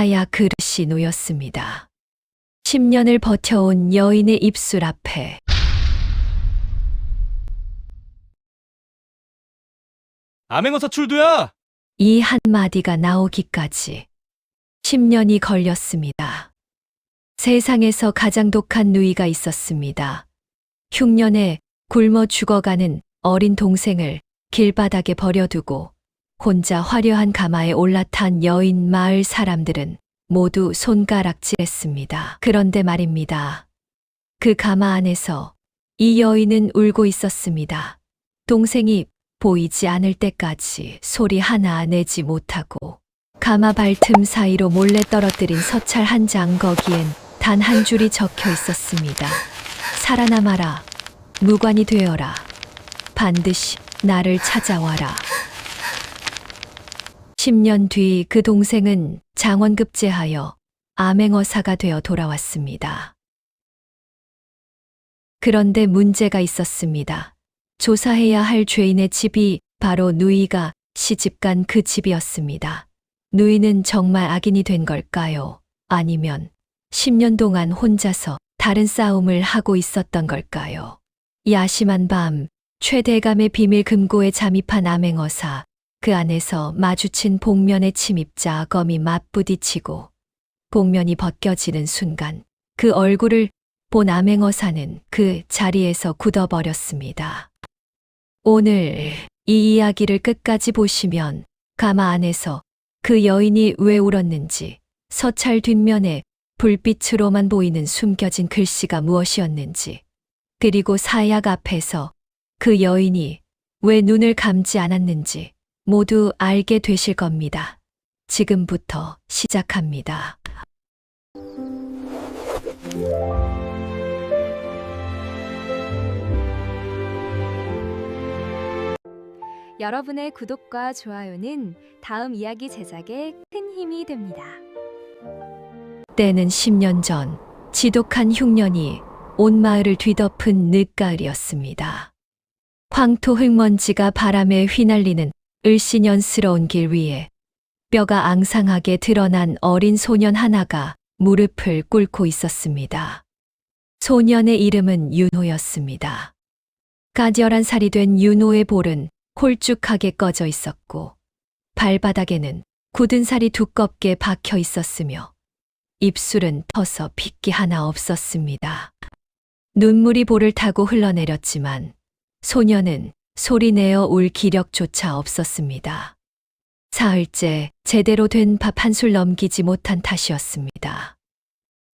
사야 그릇이 놓였습니다. 10년을 버텨온 여인의 입술 앞에 암행어사 출두야! 이 한마디가 나오기까지 10년이 걸렸습니다. 세상에서 가장 독한 누이가 있었습니다. 흉년에 굶어 죽어가는 어린 동생을 길바닥에 버려두고 혼자 화려한 가마에 올라탄 여인. 마을 사람들은 모두 손가락질했습니다. 그런데 말입니다. 그 가마 안에서 이 여인은 울고 있었습니다. 동생이 보이지 않을 때까지 소리 하나 내지 못하고 가마 발틈 사이로 몰래 떨어뜨린 서찰 한 장, 거기엔 단 한 줄이 적혀 있었습니다. 살아남아라. 무관이 되어라. 반드시 나를 찾아와라. 10년 뒤 그 동생은 장원급제하여 암행어사가 되어 돌아왔습니다. 그런데 문제가 있었습니다. 조사해야 할 죄인의 집이 바로 누이가 시집간 그 집이었습니다. 누이는 정말 악인이 된 걸까요? 아니면 10년 동안 혼자서 다른 싸움을 하고 있었던 걸까요? 야심한 밤, 최대감의 비밀 금고에 잠입한 암행어사, 그 안에서 마주친 복면의 침입자 검이 맞부딪히고 복면이 벗겨지는 순간 그 얼굴을 본 암행어사는 그 자리에서 굳어버렸습니다. 오늘 이 이야기를 끝까지 보시면 가마 안에서 그 여인이 왜 울었는지, 서찰 뒷면에 불빛으로만 보이는 숨겨진 글씨가 무엇이었는지, 그리고 사약 앞에서 그 여인이 왜 눈을 감지 않았는지 모두 알게 되실 겁니다. 지금부터 시작합니다. 여러분의 구독과 좋아요는 다음 이야기 제작에 큰 힘이 됩니다. 때는 10년 전 지독한 흉년이 온 마을을 뒤덮은 늦가을이었습니다. 황토 흙먼지가 바람에 휘날리는 을씨년스러운 길 위에 뼈가 앙상하게 드러난 어린 소년 하나가 무릎을 꿇고 있었습니다. 소년의 이름은 윤호였습니다. 가지런한 살이 된 윤호의 볼은 홀쭉하게 꺼져 있었고 발바닥에는 굳은 살이 두껍게 박혀 있었으며 입술은 터서 핏기 하나 없었습니다. 눈물이 볼을 타고 흘러내렸지만 소년은 소리내어 울 기력조차 없었습니다. 사흘째 제대로 된 밥 한 술 넘기지 못한 탓이었습니다.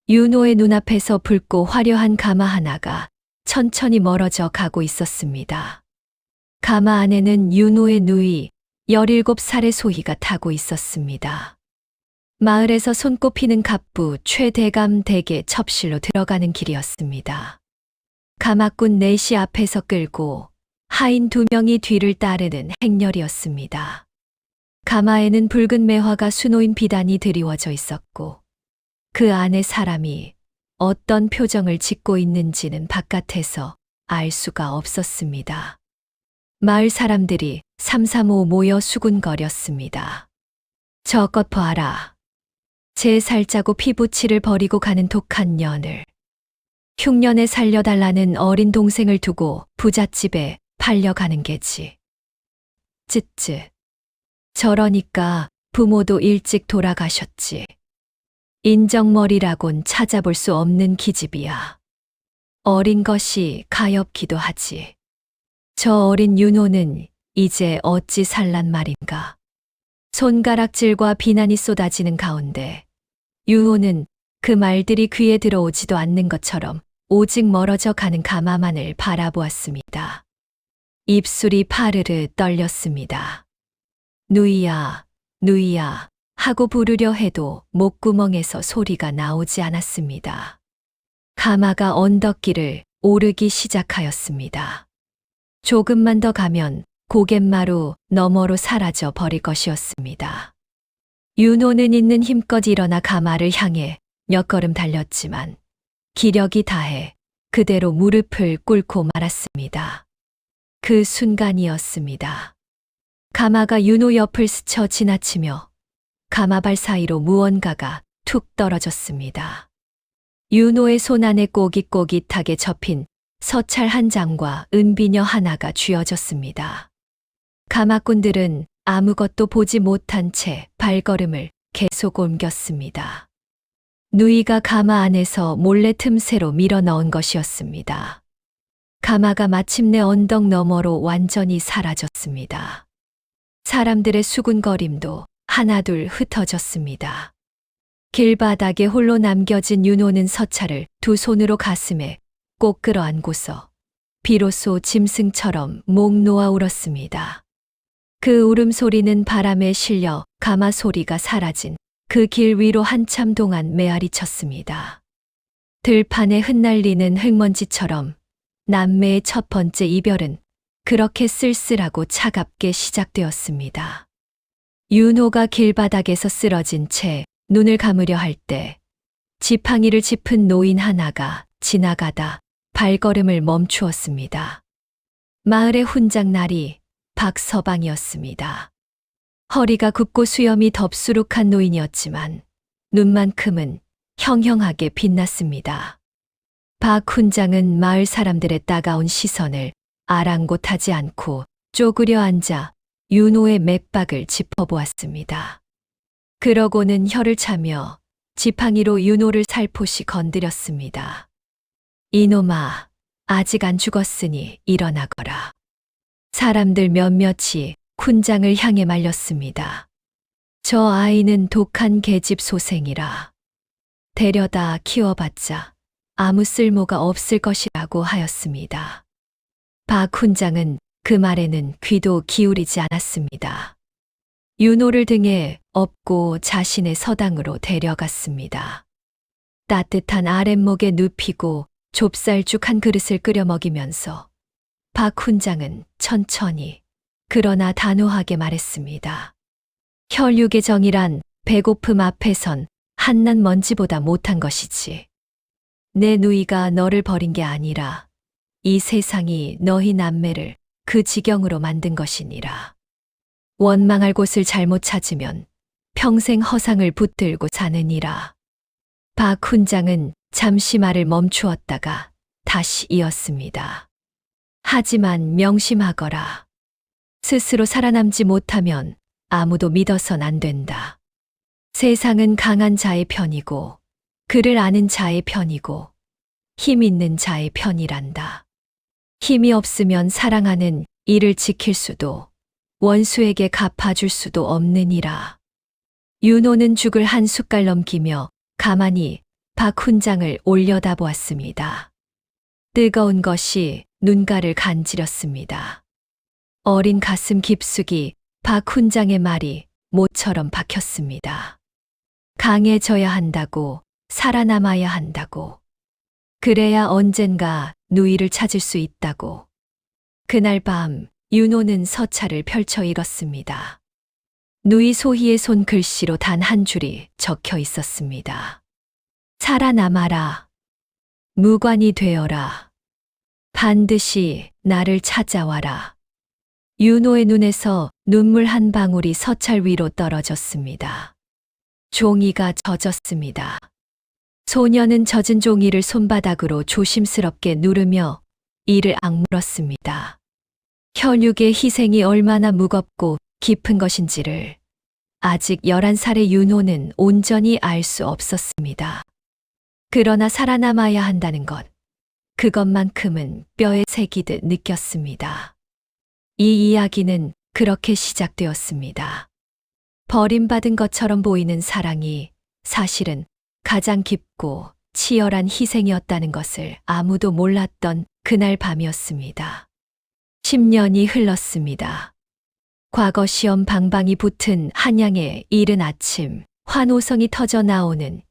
윤호의 눈앞에서 붉고 화려한 가마 하나가 천천히 멀어져 가고 있었습니다. 가마 안에는 윤호의 누이 17살의 소희가 타고 있었습니다. 마을에서 손꼽히는 갑부 최대감 댁의 첩실로 들어가는 길이었습니다. 가마꾼 넷이 앞에서 끌고 하인 2명이 뒤를 따르는 행렬이었습니다. 가마에는 붉은 매화가 수놓인 비단이 드리워져 있었고 그 안에 사람이 어떤 표정을 짓고 있는지는 바깥에서 알 수가 없었습니다. 마을 사람들이 삼삼오오 모여 수군거렸습니다. 저것 봐라. 제 살짜고 피부치를 버리고 가는 독한 년을. 흉년에 살려달라는 어린 동생을 두고 부잣집에 팔려가는 게지. 쯧쯧. 저러니까 부모도 일찍 돌아가셨지. 인정머리라곤 찾아볼 수 없는 기집이야. 어린 것이 가엾기도 하지. 저 어린 윤호는 이제 어찌 살란 말인가. 손가락질과 비난이 쏟아지는 가운데 윤호는 그 말들이 귀에 들어오지도 않는 것처럼 오직 멀어져 가는 가마만을 바라보았습니다. 입술이 파르르 떨렸습니다. 누이야, 누이야 하고 부르려 해도 목구멍에서 소리가 나오지 않았습니다. 가마가 언덕길을 오르기 시작하였습니다. 조금만 더 가면 고갯마루 너머로 사라져 버릴 것이었습니다. 윤호는 있는 힘껏 일어나 가마를 향해 몇 걸음 달렸지만 기력이 다해 그대로 무릎을 꿇고 말았습니다. 그 순간이었습니다. 가마가 윤호 옆을 스쳐 지나치며 가마발 사이로 무언가가 툭 떨어졌습니다. 윤호의 손 안에 꼬깃꼬깃하게 접힌 서찰 한 장과 은비녀 하나가 쥐어졌습니다. 가마꾼들은 아무것도 보지 못한 채 발걸음을 계속 옮겼습니다. 누이가 가마 안에서 몰래 틈새로 밀어 넣은 것이었습니다. 가마가 마침내 언덕 너머로 완전히 사라졌습니다. 사람들의 수군거림도 하나둘 흩어졌습니다. 길바닥에 홀로 남겨진 윤호는 서찰을 두 손으로 가슴에 꼭 끌어안고서 비로소 짐승처럼 목 놓아 울었습니다. 그 울음소리는 바람에 실려 가마 소리가 사라진 그 길 위로 한참 동안 메아리 쳤습니다. 들판에 흩날리는 흙먼지처럼 남매의 첫 번째 이별은 그렇게 쓸쓸하고 차갑게 시작되었습니다. 윤호가 길바닥에서 쓰러진 채 눈을 감으려 할 때 지팡이를 짚은 노인 하나가 지나가다 발걸음을 멈추었습니다. 마을의 훈장날이 박서방이었습니다. 허리가 굽고 수염이 덥수룩한 노인이었지만 눈만큼은 형형하게 빛났습니다. 박 훈장은 마을 사람들의 따가운 시선을 아랑곳하지 않고 쪼그려 앉아 윤호의 맥박을 짚어보았습니다. 그러고는 혀를 차며 지팡이로 윤호를 살포시 건드렸습니다. 이놈아, 아직 안 죽었으니 일어나거라. 사람들 몇몇이 훈장을 향해 말렸습니다. 저 아이는 독한 계집 소생이라. 데려다 키워봤자 아무 쓸모가 없을 것이라고 하였습니다. 박 훈장은 그 말에는 귀도 기울이지 않았습니다. 윤호를 등에 업고 자신의 서당으로 데려갔습니다. 따뜻한 아랫목에 눕히고 좁쌀죽 한 그릇을 끓여 먹이면서 박 훈장은 천천히 그러나 단호하게 말했습니다. 혈육의 정이란 배고픔 앞에선 한낱 먼지보다 못한 것이지. 내 누이가 너를 버린 게 아니라 이 세상이 너희 남매를 그 지경으로 만든 것이니라. 원망할 곳을 잘못 찾으면 평생 허상을 붙들고 사느니라. 박 훈장은 잠시 말을 멈추었다가 다시 이었습니다. 하지만 명심하거라. 스스로 살아남지 못하면 아무도 믿어선 안 된다. 세상은 강한 자의 편이고 그를 아는 자의 편이고 힘 있는 자의 편이란다. 힘이 없으면 사랑하는 이를 지킬 수도 원수에게 갚아줄 수도 없느니라. 윤호는 죽을 한 숟갈 넘기며 가만히 박 훈장을 올려다보았습니다. 뜨거운 것이 눈가를 간지렸습니다. 어린 가슴 깊숙이 박 훈장의 말이 모처럼 박혔습니다. 강해져야 한다고, 살아남아야 한다고. 그래야 언젠가 누이를 찾을 수 있다고. 그날 밤 윤호는 서찰을 펼쳐 읽었습니다. 누이 소희의 손글씨로 단 한 줄이 적혀 있었습니다. 살아남아라. 무관이 되어라. 반드시 나를 찾아와라. 윤호의 눈에서 눈물 한 방울이 서찰 위로 떨어졌습니다. 종이가 젖었습니다. 소녀는 젖은 종이를 손바닥으로 조심스럽게 누르며 이를 악물었습니다. 혈육의 희생이 얼마나 무겁고 깊은 것인지를 아직 11살의 윤호는 온전히 알 수 없었습니다. 그러나 살아남아야 한다는 것, 그것만큼은 뼈에 새기듯 느꼈습니다. 이 이야기는 그렇게 시작되었습니다. 버림받은 것처럼 보이는 사랑이 사실은 가장 깊고 치열한 희생이었다는 것을 아무도 몰랐던 그날 밤이었습니다. 10년이 흘렀습니다. 과거 시험 방방이 붙은 한양의 이른 아침, 환호성이 터져 나오는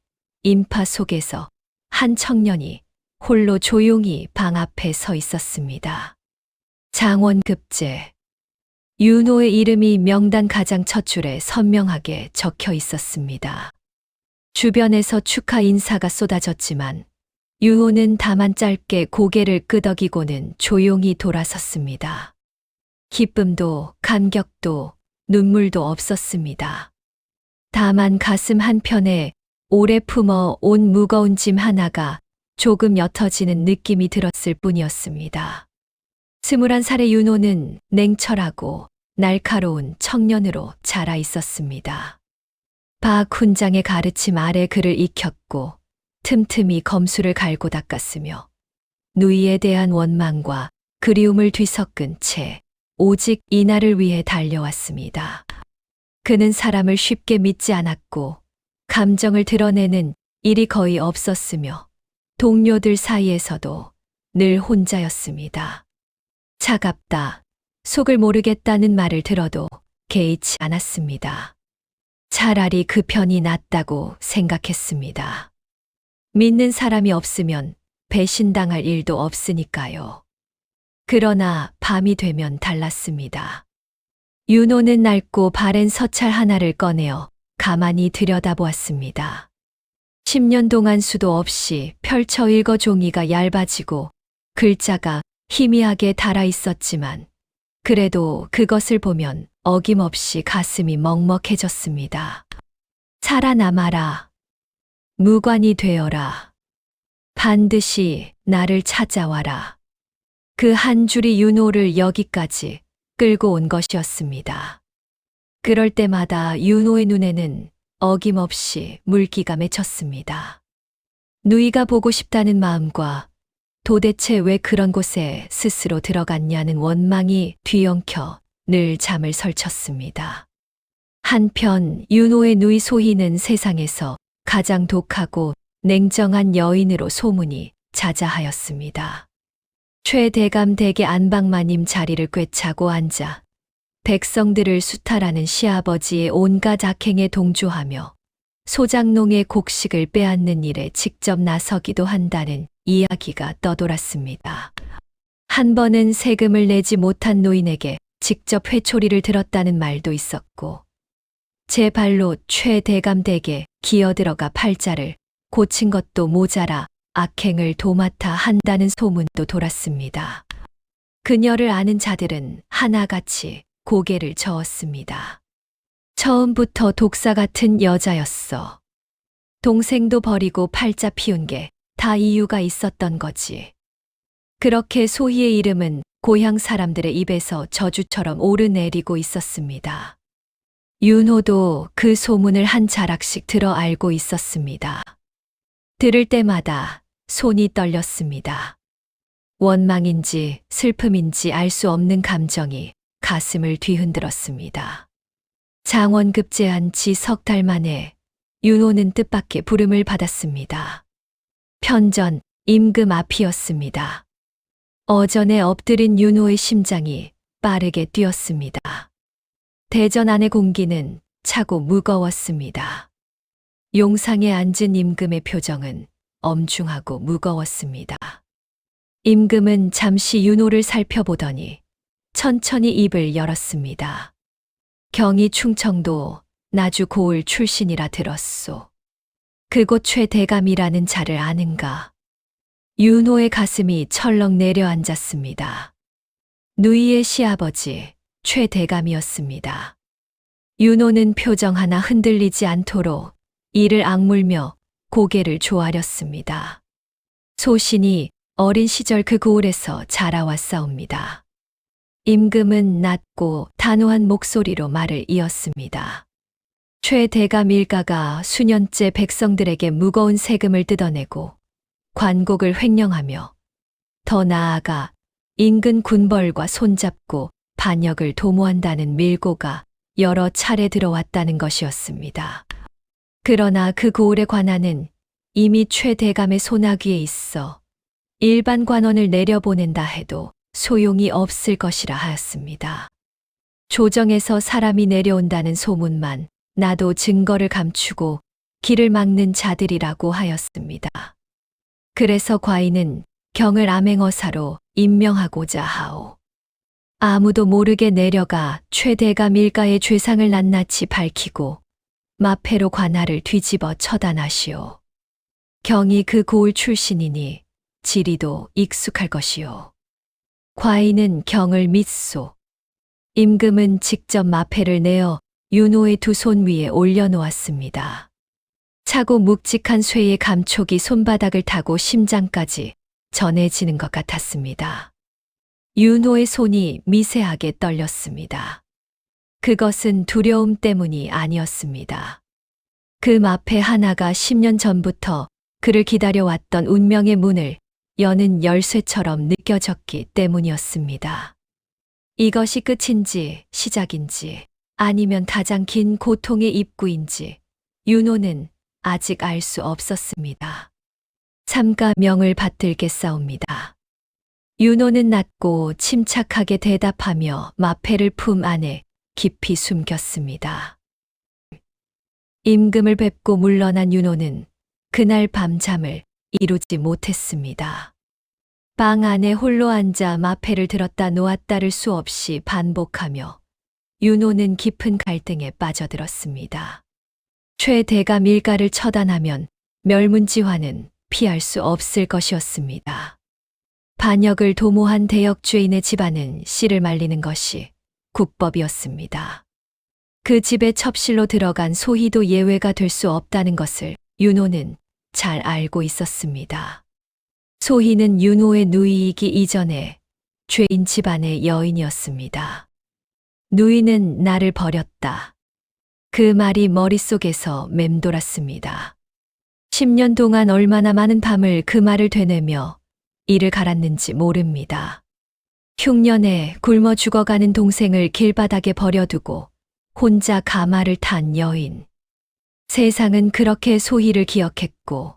인파 속에서 한 청년이 홀로 조용히 방 앞에 서 있었습니다. 장원급제. 윤호의 이름이 명단 가장 첫 줄에 선명하게 적혀 있었습니다. 주변에서 축하 인사가 쏟아졌지만 윤호는 다만 짧게 고개를 끄덕이고는 조용히 돌아섰습니다. 기쁨도 감격도 눈물도 없었습니다. 다만 가슴 한편에 오래 품어 온 무거운 짐 하나가 조금 옅어지는 느낌이 들었을 뿐이었습니다. 21살의 윤호는 냉철하고 날카로운 청년으로 자라 있었습니다. 박 훈장의 가르침 아래 그를 익혔고 틈틈이 검수를 갈고 닦았으며 누이에 대한 원망과 그리움을 뒤섞은 채 오직 이날을 위해 달려왔습니다. 그는 사람을 쉽게 믿지 않았고 감정을 드러내는 일이 거의 없었으며 동료들 사이에서도 늘 혼자였습니다. 차갑다, 속을 모르겠다는 말을 들어도 개의치 않았습니다. 차라리 그 편이 낫다고 생각했습니다. 믿는 사람이 없으면 배신당할 일도 없으니까요. 그러나 밤이 되면 달랐습니다. 윤호는 낡고 바랜 서찰 하나를 꺼내어 가만히 들여다보았습니다. 10년 동안 수도 없이 펼쳐 읽어 종이가 얇아지고 글자가 희미하게 달아 있었지만 그래도 그것을 보면 어김없이 가슴이 먹먹해졌습니다. 살아남아라. 무관이 되어라. 반드시 나를 찾아와라. 그 한 줄이 윤호를 여기까지 끌고 온 것이었습니다. 그럴 때마다 윤호의 눈에는 어김없이 물기가 맺혔습니다. 누이가 보고 싶다는 마음과 도대체 왜 그런 곳에 스스로 들어갔냐는 원망이 뒤엉켜 늘 잠을 설쳤습니다. 한편 윤호의 누이 소희는 세상에서 가장 독하고 냉정한 여인으로 소문이 자자하였습니다. 최대감 댁의 안방마님 자리를 꿰차고 앉아 백성들을 수탈하는 시아버지의 온갖 악행에 동조하며 소장농의 곡식을 빼앗는 일에 직접 나서기도 한다는 이야기가 떠돌았습니다. 한 번은 세금을 내지 못한 노인에게 직접 회초리를 들었다는 말도 있었고 제 발로 최대감 댁에 기어들어가 팔자를 고친 것도 모자라 악행을 도맡아 한다는 소문도 돌았습니다. 그녀를 아는 자들은 하나같이 고개를 저었습니다. 처음부터 독사 같은 여자였어. 동생도 버리고 팔자 피운 게 다 이유가 있었던 거지. 그렇게 소희의 이름은 고향 사람들의 입에서 저주처럼 오르내리고 있었습니다. 윤호도 그 소문을 한 자락씩 들어 알고 있었습니다. 들을 때마다 손이 떨렸습니다. 원망인지 슬픔인지 알 수 없는 감정이 가슴을 뒤흔들었습니다. 장원급제한 지 석 달 만에 윤호는 뜻밖의 부름을 받았습니다. 편전 임금 앞이었습니다. 어전에 엎드린 윤호의 심장이 빠르게 뛰었습니다. 대전 안의 공기는 차고 무거웠습니다. 용상에 앉은 임금의 표정은 엄중하고 무거웠습니다. 임금은 잠시 윤호를 살펴보더니 천천히 입을 열었습니다. 경희 충청도 나주 고을 출신이라 들었소. 그곳 최대감이라는 자를 아는가? 윤호의 가슴이 철렁 내려앉았습니다. 누이의 시아버지 최대감이었습니다. 윤호는 표정 하나 흔들리지 않도록 이를 악물며 고개를 조아렸습니다. 소신이 어린 시절 그 고을에서 자라왔사옵니다. 임금은 낮고 단호한 목소리로 말을 이었습니다. 최대감 일가가 수년째 백성들에게 무거운 세금을 뜯어내고 관곡을 횡령하며 더 나아가 인근 군벌과 손잡고 반역을 도모한다는 밀고가 여러 차례 들어왔다는 것이었습니다. 그러나 그 고을의 관한은 이미 최대감의 손아귀에 있어 일반 관원을 내려보낸다 해도 소용이 없을 것이라 하였습니다. 조정에서 사람이 내려온다는 소문만 나도 증거를 감추고 길을 막는 자들이라고 하였습니다. 그래서 과인은 경을 암행어사로 임명하고자 하오. 아무도 모르게 내려가 최대감 일가의 죄상을 낱낱이 밝히고 마패로 관할을 뒤집어 처단하시오. 경이 그 고을 출신이니 지리도 익숙할 것이오. 과인은 경을 믿소. 임금은 직접 마패를 내어 윤호의 두 손 위에 올려놓았습니다. 차고 묵직한 쇠의 감촉이 손바닥을 타고 심장까지 전해지는 것 같았습니다. 윤호의 손이 미세하게 떨렸습니다. 그것은 두려움 때문이 아니었습니다. 그 마패 하나가 10년 전부터 그를 기다려왔던 운명의 문을 여는 열쇠처럼 느껴졌기 때문이었습니다. 이것이 끝인지 시작인지 아니면 가장 긴 고통의 입구인지 윤호는 아직 알 수 없었습니다. 삼가 명을 받들겠사옵니다. 윤호는 낮고 침착하게 대답하며 마패를 품 안에 깊이 숨겼습니다. 임금을 뵙고 물러난 윤호는 그날 밤 잠을 이루지 못했습니다. 방 안에 홀로 앉아 마패를 들었다 놓았다를 수없이 반복하며 윤호는 깊은 갈등에 빠져들었습니다. 최대가 밀가를 처단하면 멸문지화는 피할 수 없을 것이었습니다. 반역을 도모한 대역죄인의 집안은 씨를 말리는 것이 국법이었습니다. 그 집에 첩실로 들어간 소희도 예외가 될 수 없다는 것을 윤호는 잘 알고 있었습니다. 소희는 윤호의 누이이기 이전에 죄인 집안의 여인이었습니다. 누이는 나를 버렸다. 그 말이 머릿속에서 맴돌았습니다. 10년 동안 얼마나 많은 밤을 그 말을 되뇌며 이를 갈았는지 모릅니다. 흉년에 굶어 죽어가는 동생을 길바닥에 버려두고 혼자 가마를 탄 여인. 세상은 그렇게 소희를 기억했고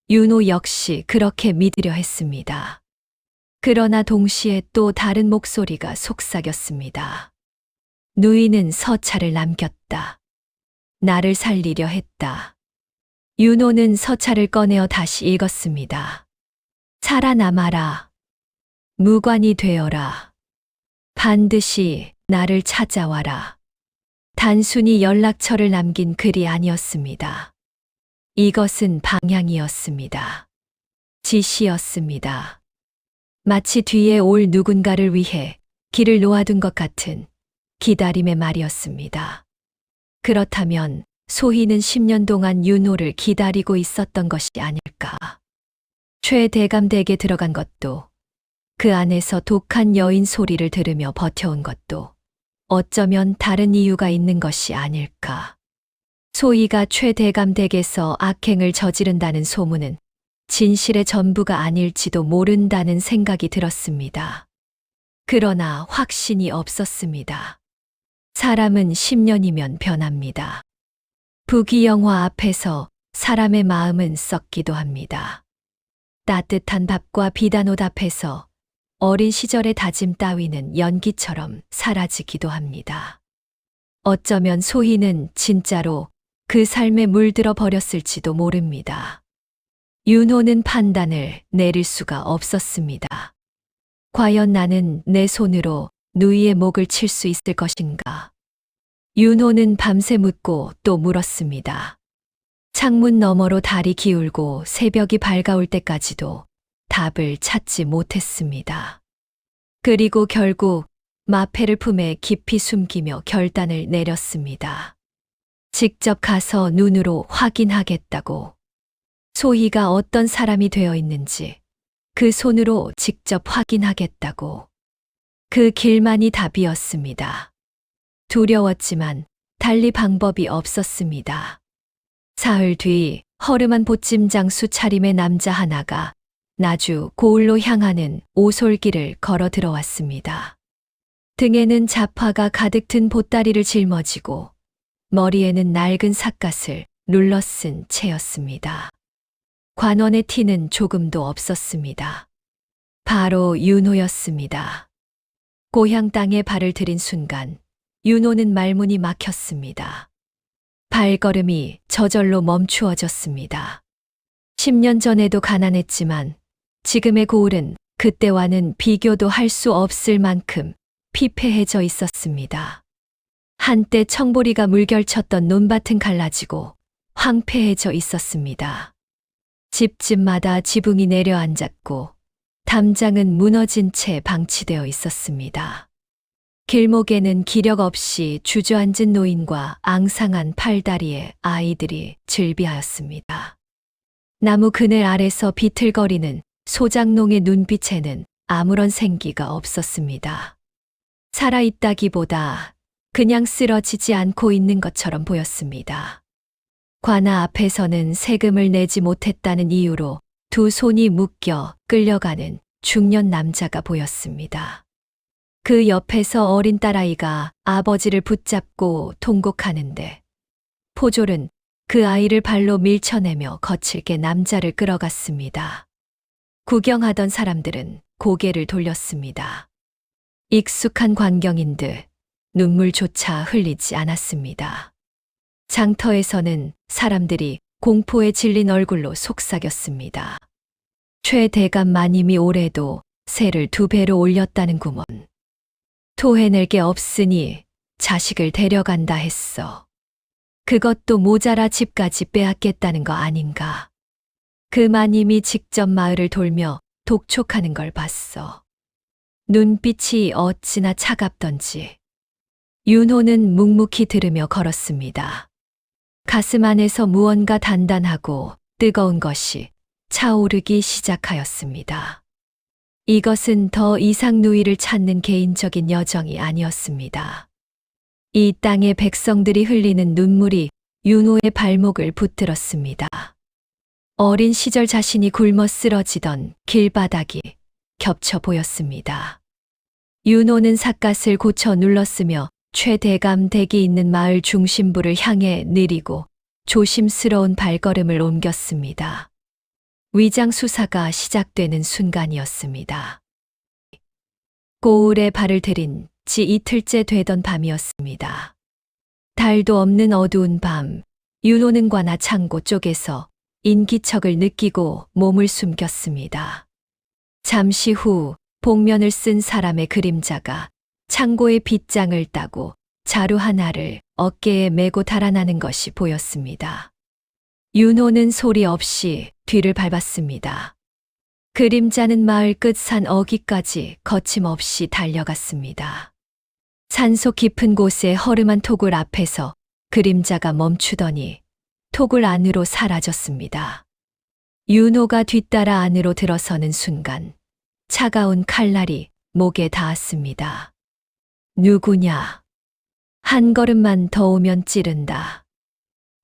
윤호 역시 그렇게 믿으려 했습니다. 그러나 동시에 또 다른 목소리가 속삭였습니다. 누이는 서찰을 남겼다. 나를 살리려 했다. 윤호는 서찰을 꺼내어 다시 읽었습니다. 살아남아라. 무관이 되어라. 반드시 나를 찾아와라. 단순히 연락처를 남긴 글이 아니었습니다. 이것은 방향이었습니다. 지시였습니다. 마치 뒤에 올 누군가를 위해 길을 놓아둔 것 같은 기다림의 말이었습니다. 그렇다면 소희는 10년 동안 윤호를 기다리고 있었던 것이 아닐까. 최대감댁에 들어간 것도 그 안에서 독한 여인 소리를 들으며 버텨온 것도 어쩌면 다른 이유가 있는 것이 아닐까. 소희가 최대감댁에서 악행을 저지른다는 소문은 진실의 전부가 아닐지도 모른다는 생각이 들었습니다. 그러나 확신이 없었습니다. 사람은 10년이면 변합니다. 부귀영화 앞에서 사람의 마음은 썩기도 합니다. 따뜻한 밥과 비단 옷 앞에서 어린 시절의 다짐 따위는 연기처럼 사라지기도 합니다. 어쩌면 소희는 진짜로 그 삶에 물들어 버렸을지도 모릅니다. 윤호는 판단을 내릴 수가 없었습니다. 과연 나는 내 손으로 누이의 목을 칠 수 있을 것인가? 윤호는 밤새 묻고 또 물었습니다. 창문 너머로 달이 기울고 새벽이 밝아올 때까지도 답을 찾지 못했습니다. 그리고 결국 마패를 품에 깊이 숨기며 결단을 내렸습니다. 직접 가서 눈으로 확인하겠다고. 소희가 어떤 사람이 되어 있는지 그 손으로 직접 확인하겠다고. 그 길만이 답이었습니다. 두려웠지만 달리 방법이 없었습니다. 사흘 뒤 허름한 보찜장 수차림의 남자 하나가 나주 고을로 향하는 오솔길을 걸어 들어왔습니다. 등에는 잡화가 가득 든 보따리를 짊어지고 머리에는 낡은 삿갓을 눌러 쓴 채였습니다. 관원의 티는 조금도 없었습니다. 바로 윤호였습니다. 고향 땅에 발을 들인 순간 윤호는 말문이 막혔습니다. 발걸음이 저절로 멈추어졌습니다. 10년 전에도 가난했지만 지금의 고을은 그때와는 비교도 할 수 없을 만큼 피폐해져 있었습니다. 한때 청보리가 물결쳤던 논밭은 갈라지고 황폐해져 있었습니다. 집집마다 지붕이 내려앉았고 담장은 무너진 채 방치되어 있었습니다. 길목에는 기력 없이 주저앉은 노인과 앙상한 팔다리의 아이들이 즐비하였습니다. 나무 그늘 아래서 비틀거리는 소장농의 눈빛에는 아무런 생기가 없었습니다. 살아있다기보다 그냥 쓰러지지 않고 있는 것처럼 보였습니다. 관아 앞에서는 세금을 내지 못했다는 이유로 두 손이 묶여 끌려가는 중년 남자가 보였습니다. 그 옆에서 어린 딸아이가 아버지를 붙잡고 통곡하는데 포졸은 그 아이를 발로 밀쳐내며 거칠게 남자를 끌어갔습니다. 구경하던 사람들은 고개를 돌렸습니다. 익숙한 광경인 듯 눈물조차 흘리지 않았습니다. 장터에서는 사람들이 공포에 질린 얼굴로 속삭였습니다. 최 대감 마님이 올해도 세를 2배로 올렸다는구먼. 토해낼 게 없으니 자식을 데려간다 했어. 그것도 모자라 집까지 빼앗겠다는 거 아닌가. 그 마님이 직접 마을을 돌며 독촉하는 걸 봤어. 눈빛이 어찌나 차갑던지. 윤호는 묵묵히 들으며 걸었습니다. 가슴 안에서 무언가 단단하고 뜨거운 것이 차오르기 시작하였습니다. 이것은 더 이상 누이를 찾는 개인적인 여정이 아니었습니다. 이 땅의 백성들이 흘리는 눈물이 윤호의 발목을 붙들었습니다. 어린 시절 자신이 굶어 쓰러지던 길바닥이 겹쳐 보였습니다. 윤호는 삿갓을 고쳐 눌렀으며 최대감 댁이 있는 마을 중심부를 향해 느리고 조심스러운 발걸음을 옮겼습니다. 위장 수사가 시작되는 순간이었습니다. 고을에 발을 들인 지 이틀째 되던 밤이었습니다. 달도 없는 어두운 밤, 윤호는 관아 창고 쪽에서 인기척을 느끼고 몸을 숨겼습니다. 잠시 후 복면을 쓴 사람의 그림자가 창고의 빗장을 따고 자루 하나를 어깨에 메고 달아나는 것이 보였습니다. 윤호는 소리 없이 뒤를 밟았습니다. 그림자는 마을 끝 산 어귀까지 거침없이 달려갔습니다. 산속 깊은 곳의 허름한 토굴 앞에서 그림자가 멈추더니 토굴 안으로 사라졌습니다. 윤호가 뒤따라 안으로 들어서는 순간 차가운 칼날이 목에 닿았습니다. 누구냐? 한 걸음만 더 오면 찌른다.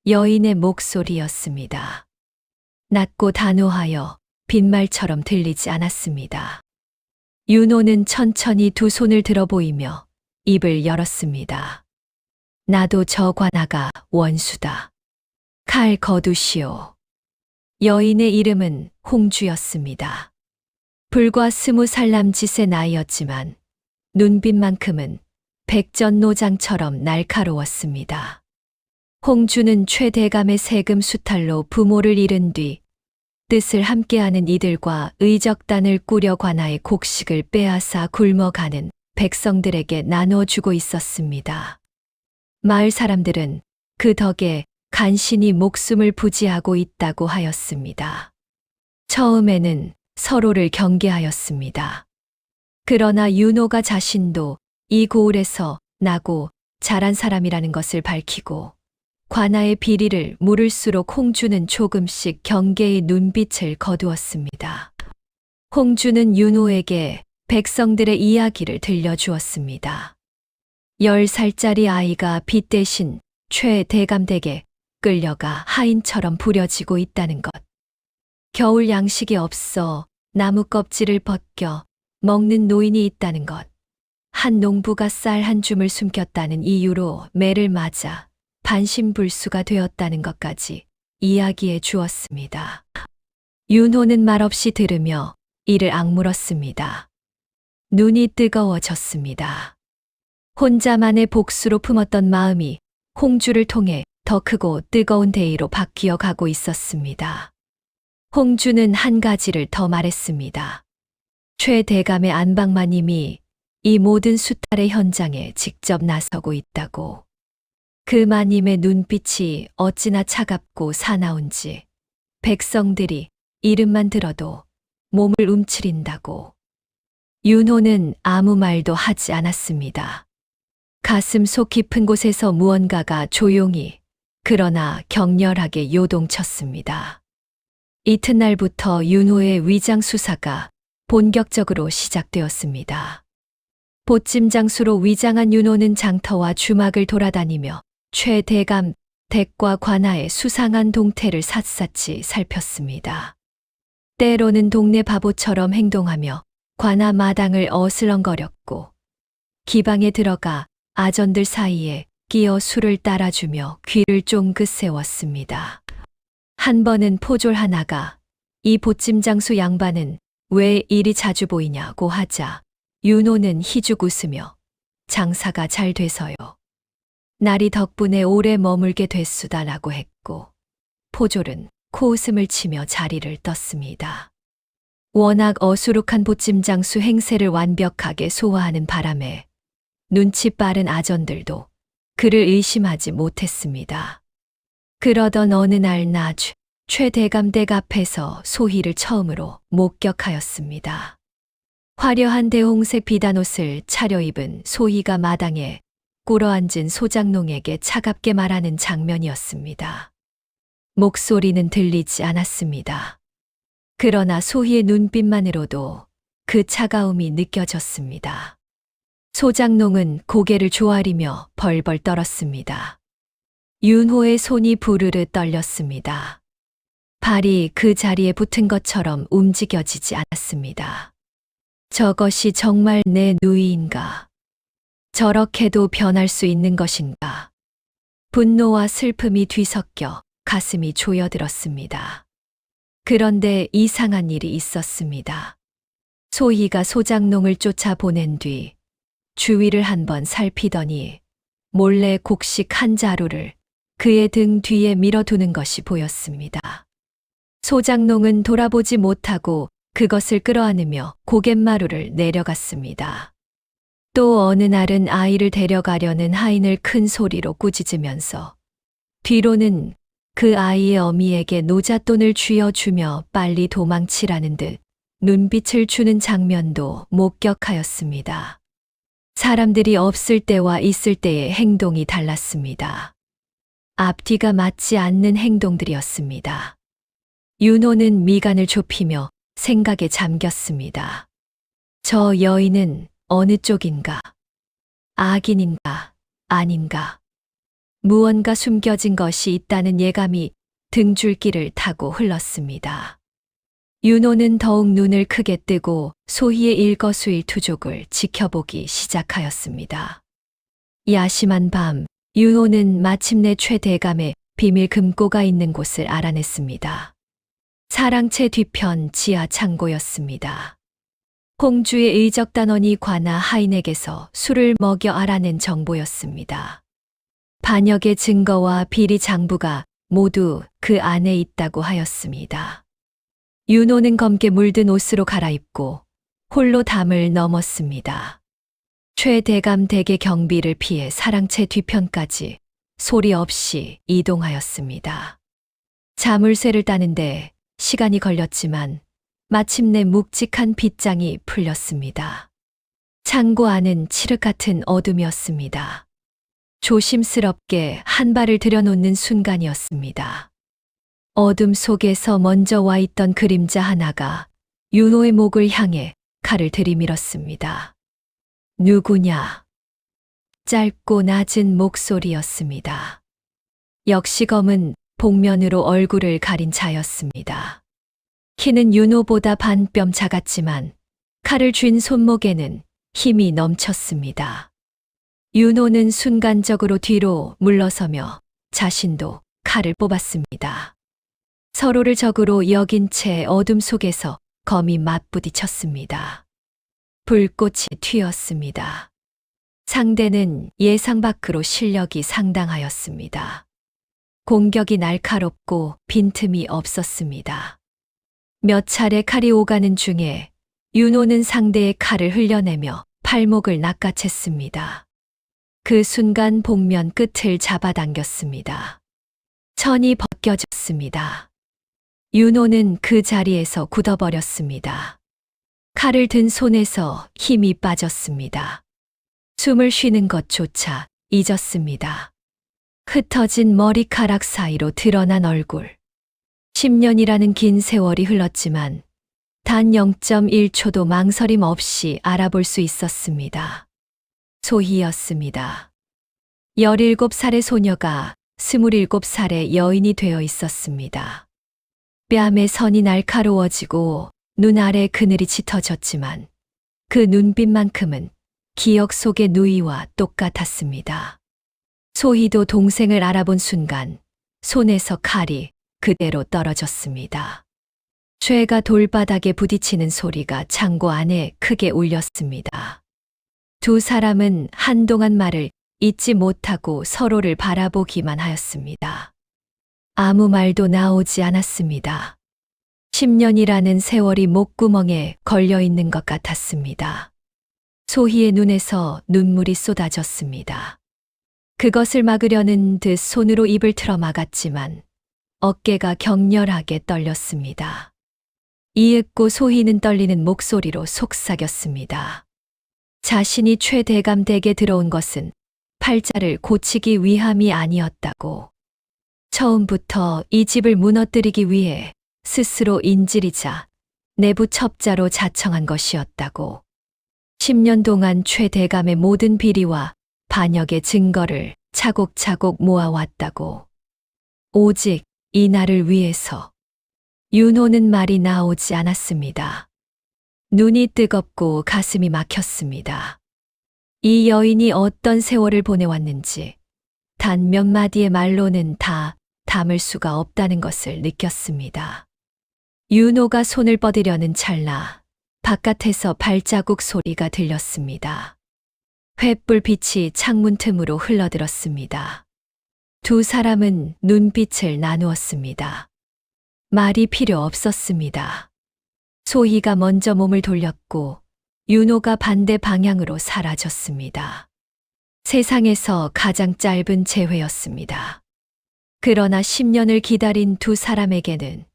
여인의 목소리였습니다. 낮고 단호하여 빈말처럼 들리지 않았습니다. 윤호는 천천히 두 손을 들어 보이며 입을 열었습니다. 나도 저 관아가 원수다. 칼 거두시오. 여인의 이름은 홍주였습니다. 불과 20살 남짓의 나이였지만 눈빛만큼은 백전노장처럼 날카로웠습니다. 홍주는 최대감의 세금 수탈로 부모를 잃은 뒤 뜻을 함께하는 이들과 의적단을 꾸려 관아의 곡식을 빼앗아 굶어가는 백성들에게 나눠주고 있었습니다. 마을 사람들은 그 덕에 간신히 목숨을 부지하고 있다고 하였습니다. 처음에는 서로를 경계하였습니다. 그러나 윤호가 자신도 이 고을에서 나고 자란 사람이라는 것을 밝히고 관아의 비리를 물을수록 홍주는 조금씩 경계의 눈빛을 거두었습니다. 홍주는 윤호에게 백성들의 이야기를 들려주었습니다. 10살짜리 아이가 빚 대신 최 대감댁에 끌려가 하인처럼 부려지고 있다는 것. 겨울 양식이 없어 나무 껍질을 벗겨 먹는 노인이 있다는 것. 한 농부가 쌀 한 줌을 숨겼다는 이유로 매를 맞아 반신불수가 되었다는 것까지 이야기해 주었습니다. 윤호는 말없이 들으며 이를 악물었습니다. 눈이 뜨거워졌습니다. 혼자만의 복수로 품었던 마음이 홍주를 통해 더 크고 뜨거운 대의로 바뀌어 가고 있었습니다. 홍주는 한 가지를 더 말했습니다. 최 대감의 안방마님이 이 모든 수탈의 현장에 직접 나서고 있다고. 그 마님의 눈빛이 어찌나 차갑고 사나운지 백성들이 이름만 들어도 몸을 움츠린다고. 윤호는 아무 말도 하지 않았습니다. 가슴 속 깊은 곳에서 무언가가 조용히 그러나 격렬하게 요동쳤습니다. 이튿날부터 윤호의 위장 수사가 본격적으로 시작되었습니다. 보찜 장수로 위장한 윤호는 장터와 주막을 돌아다니며 최 대감 댁과 관아의 수상한 동태를 샅샅이 살폈습니다. 때로는 동네 바보처럼 행동하며 관아 마당을 어슬렁거렸고 기방에 들어가 아전들 사이에 끼어 술을 따라주며 귀를 쫑긋 세웠습니다. 한 번은 포졸 하나가 이 보찜 장수 양반은 왜 이리 자주 보이냐고 하자 윤호는 희죽 웃으며 장사가 잘 돼서요. 날이 덕분에 오래 머물게 됐수다라고 했고 포졸은 코웃음을 치며 자리를 떴습니다. 워낙 어수룩한 보찜 장수 행세를 완벽하게 소화하는 바람에 눈치 빠른 아전들도 그를 의심하지 못했습니다. 그러던 어느 날 낮 최 대감댁 앞에서 소희를 처음으로 목격하였습니다. 화려한 대홍색 비단옷을 차려입은 소희가 마당에 꿇어앉은 소장농에게 차갑게 말하는 장면이었습니다. 목소리는 들리지 않았습니다. 그러나 소희의 눈빛만으로도 그 차가움이 느껴졌습니다. 소장농은 고개를 조아리며 벌벌 떨었습니다. 윤호의 손이 부르르 떨렸습니다. 발이 그 자리에 붙은 것처럼 움직여지지 않았습니다. 저것이 정말 내 누이인가? 저렇게도 변할 수 있는 것인가? 분노와 슬픔이 뒤섞여 가슴이 조여들었습니다. 그런데 이상한 일이 있었습니다. 소희가 소장농을 쫓아보낸 뒤 주위를 한번 살피더니 몰래 곡식 한 자루를 그의 등 뒤에 밀어두는 것이 보였습니다. 소장농은 돌아보지 못하고 그것을 끌어안으며 고갯마루를 내려갔습니다. 또 어느 날은 아이를 데려가려는 하인을 큰 소리로 꾸짖으면서 뒤로는 그 아이의 어미에게 노잣돈을 쥐어주며 빨리 도망치라는 듯 눈빛을 주는 장면도 목격하였습니다. 사람들이 없을 때와 있을 때의 행동이 달랐습니다. 앞뒤가 맞지 않는 행동들이었습니다. 윤호는 미간을 좁히며 생각에 잠겼습니다. 저 여인은 어느 쪽인가? 악인인가? 아닌가? 무언가 숨겨진 것이 있다는 예감이 등줄기를 타고 흘렀습니다. 윤호는 더욱 눈을 크게 뜨고 소희의 일거수일투족을 지켜보기 시작하였습니다. 야심한 밤, 윤호는 마침내 최 대감의 비밀 금고가 있는 곳을 알아냈습니다. 사랑채 뒤편 지하 창고였습니다. 홍주의 의적단원이 관아 하인에게서 술을 먹여 알아낸 정보였습니다. 반역의 증거와 비리 장부가 모두 그 안에 있다고 하였습니다. 윤호는 검게 물든 옷으로 갈아입고 홀로 담을 넘었습니다. 최 대감 댁의 경비를 피해 사랑채 뒤편까지 소리 없이 이동하였습니다. 자물쇠를 따는데 시간이 걸렸지만 마침내 묵직한 빗장이 풀렸습니다. 창고 안은 칠흑 같은 어둠이었습니다. 조심스럽게 한 발을 들여놓는 순간이었습니다. 어둠 속에서 먼저 와 있던 그림자 하나가 윤호의 목을 향해 칼을 들이밀었습니다. 누구냐? 짧고 낮은 목소리였습니다. 역시 검은 복면으로 얼굴을 가린 자였습니다. 키는 윤호보다 반뼘 작았지만 칼을 쥔 손목에는 힘이 넘쳤습니다. 윤호는 순간적으로 뒤로 물러서며 자신도 칼을 뽑았습니다. 서로를 적으로 여긴 채 어둠 속에서 검이 맞부딪혔습니다. 불꽃이 튀었습니다. 상대는 예상 밖으로 실력이 상당하였습니다. 공격이 날카롭고 빈틈이 없었습니다. 몇 차례 칼이 오가는 중에 윤호는 상대의 칼을 흘려내며 팔목을 낚아챘습니다. 그 순간 복면 끝을 잡아당겼습니다. 천이 벗겨졌습니다. 윤호는 그 자리에서 굳어버렸습니다. 칼을 든 손에서 힘이 빠졌습니다. 숨을 쉬는 것조차 잊었습니다. 흩어진 머리카락 사이로 드러난 얼굴. 10년이라는 긴 세월이 흘렀지만 단 0.1초도 망설임 없이 알아볼 수 있었습니다. 소희였습니다. 17살의 소녀가 27살의 여인이 되어 있었습니다. 뺨의 선이 날카로워지고 눈 아래 그늘이 짙어졌지만 그 눈빛만큼은 기억 속의 누이와 똑같았습니다. 소희도 동생을 알아본 순간 손에서 칼이 그대로 떨어졌습니다. 쇠가 돌바닥에 부딪히는 소리가 창고 안에 크게 울렸습니다. 두 사람은 한동안 말을 잇지 못하고 서로를 바라보기만 하였습니다. 아무 말도 나오지 않았습니다. 10년이라는 세월이 목구멍에 걸려 있는 것 같았습니다. 소희의 눈에서 눈물이 쏟아졌습니다. 그것을 막으려는 듯 손으로 입을 틀어 막았지만 어깨가 격렬하게 떨렸습니다. 이윽고 소희는 떨리는 목소리로 속삭였습니다. 자신이 최대감 댁에 들어온 것은 팔자를 고치기 위함이 아니었다고. 처음부터 이 집을 무너뜨리기 위해 스스로 인질이자 내부 첩자로 자청한 것이었다고. 10년 동안 최대감의 모든 비리와 반역의 증거를 차곡차곡 모아왔다고. 오직 이 날을 위해서. 윤호는 말이 나오지 않았습니다. 눈이 뜨겁고 가슴이 막혔습니다. 이 여인이 어떤 세월을 보내왔는지 단 몇 마디의 말로는 다 담을 수가 없다는 것을 느꼈습니다. 윤호가 손을 뻗으려는 찰나 바깥에서 발자국 소리가 들렸습니다. 횃불빛이 창문 틈으로 흘러들었습니다. 두 사람은 눈빛을 나누었습니다. 말이 필요 없었습니다. 소희가 먼저 몸을 돌렸고 윤호가 반대 방향으로 사라졌습니다. 세상에서 가장 짧은 재회였습니다. 그러나 10년을 기다린 두 사람에게는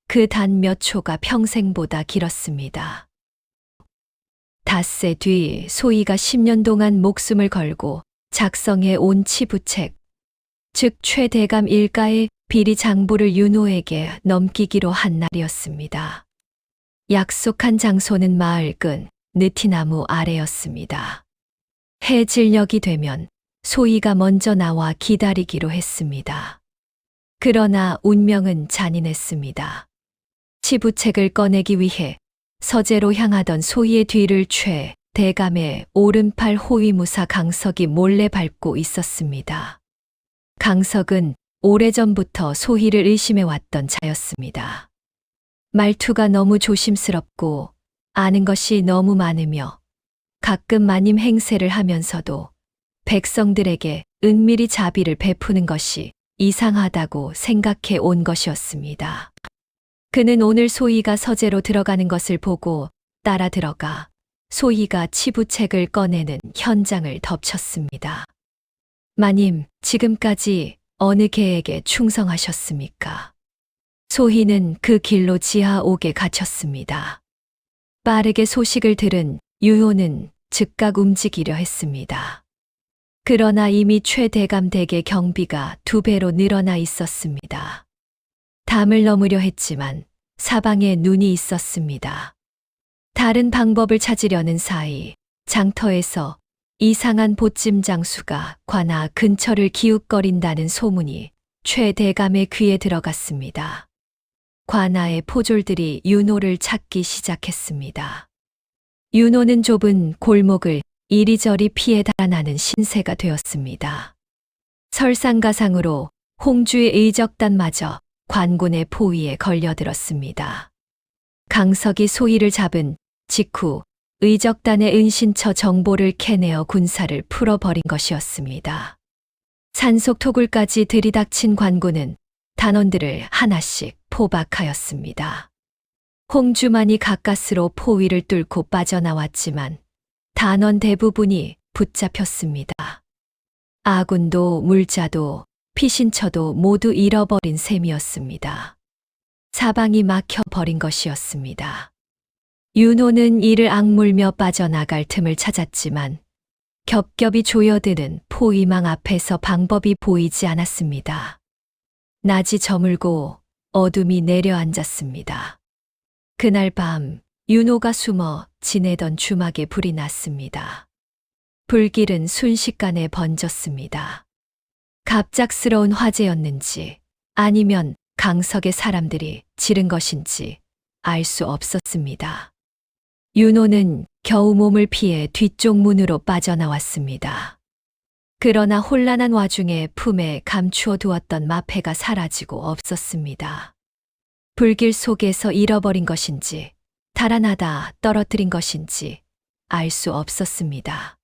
그 단 몇 초가 평생보다 길었습니다. 닷새 뒤 소희가 10년 동안 목숨을 걸고 작성해 온 치부책, 즉 최대감 일가의 비리 장부를 윤호에게 넘기기로 한 날이었습니다. 약속한 장소는 마을 끝 느티나무 아래였습니다. 해 질녘이 되면 소희가 먼저 나와 기다리기로 했습니다. 그러나 운명은 잔인했습니다. 치부책을 꺼내기 위해 서재로 향하던 소희의 뒤를 최대감의 오른팔 호위무사 강석이 몰래 밟고 있었습니다. 강석은 오래전부터 소희를 의심해왔던 자였습니다. 말투가 너무 조심스럽고 아는 것이 너무 많으며 가끔 마님 행세를 하면서도 백성들에게 은밀히 자비를 베푸는 것이 이상하다고 생각해 온 것이었습니다. 그는 오늘 소희가 서재로 들어가는 것을 보고 따라 들어가 소희가 치부책을 꺼내는 현장을 덮쳤습니다. 마님, 지금까지 어느 개에게 충성하셨습니까? 소희는 그 길로 지하옥에 갇혔습니다. 빠르게 소식을 들은 유효는 즉각 움직이려 했습니다. 그러나 이미 최대감 댁의 경비가 2배로 늘어나 있었습니다. 담을 넘으려 했지만 사방에 눈이 있었습니다. 다른 방법을 찾으려는 사이 장터에서 이상한 보찜 장수가 관아 근처를 기웃거린다는 소문이 최대감의 귀에 들어갔습니다. 관아의 포졸들이 윤호를 찾기 시작했습니다. 윤호는 좁은 골목을 이리저리 피해 달아나는 신세가 되었습니다. 설상가상으로 홍주의 의적단마저 관군의 포위에 걸려들었습니다. 강석이 소희를 잡은 직후 의적단의 은신처 정보를 캐내어 군사를 풀어버린 것이었습니다. 산속토굴까지 들이닥친 관군은 단원들을 하나씩 포박하였습니다. 홍주만이 가까스로 포위를 뚫고 빠져나왔지만 단원 대부분이 붙잡혔습니다. 아군도 물자도 피신처도 모두 잃어버린 셈이었습니다. 사방이 막혀버린 것이었습니다. 윤호는 이를 악물며 빠져나갈 틈을 찾았지만 겹겹이 조여드는 포위망 앞에서 방법이 보이지 않았습니다. 낮이 저물고 어둠이 내려앉았습니다. 그날 밤 윤호가 숨어 지내던 주막에 불이 났습니다. 불길은 순식간에 번졌습니다. 갑작스러운 화재였는지 아니면 강석의 사람들이 지른 것인지 알 수 없었습니다. 윤호는 겨우 몸을 피해 뒤쪽 문으로 빠져나왔습니다. 그러나 혼란한 와중에 품에 감추어 두었던 마패가 사라지고 없었습니다. 불길 속에서 잃어버린 것인지 달아나다 떨어뜨린 것인지 알 수 없었습니다.